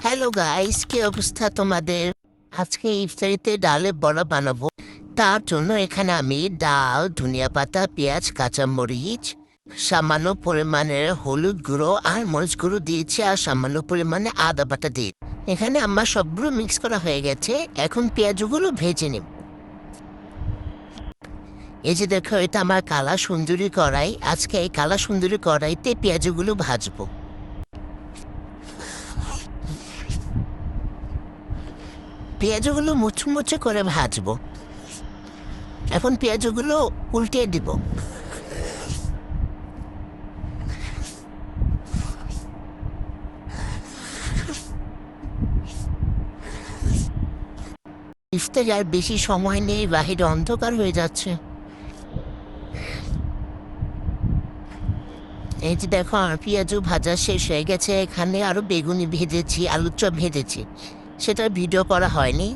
Hello guys, কি অবস্থা তোমাদের? আজকে ইফতারিতে ডালের বড়া বানাবো। তার জন্য এখানে আমি ডাল, ধনিয়া পাতা, পেঁয়াজ, কাঁচামরিচ, সামান্য পরিমাণের হলুদ গুঁড়ো আর মরিচ গুঁড়ো দিয়েছি, আর সামান্য পরিমাণে আদা বাটা দিই। এখানে আমার সবগুলো মিক্স করা হয়ে গেছে। এখন পেঁয়াজগুলো ভেজে নিব। এই যে দেখো, এটা আমার কালা সুন্দরী কড়াই। আজকে এই কালা সুন্দরী কড়াইতে পেঁয়াজগুলো ভাজবো। পেঁয়াজগুলো মুচমুচে করে ভাজবো। এখন পেঁয়াজগুলো উল্টে দিব। ইফতারি আর বেশি সময় নেই, বাহিরে অন্ধকার হয়ে যাচ্ছে। এই যে দেখো, আর পেঁয়াজও ভাজা শেষ হয়ে গেছে। এখানে আরো বেগুনি ভেজেছি, আলুর চপ ভেজেছি। সেটা ভিডিও করা হয়নি।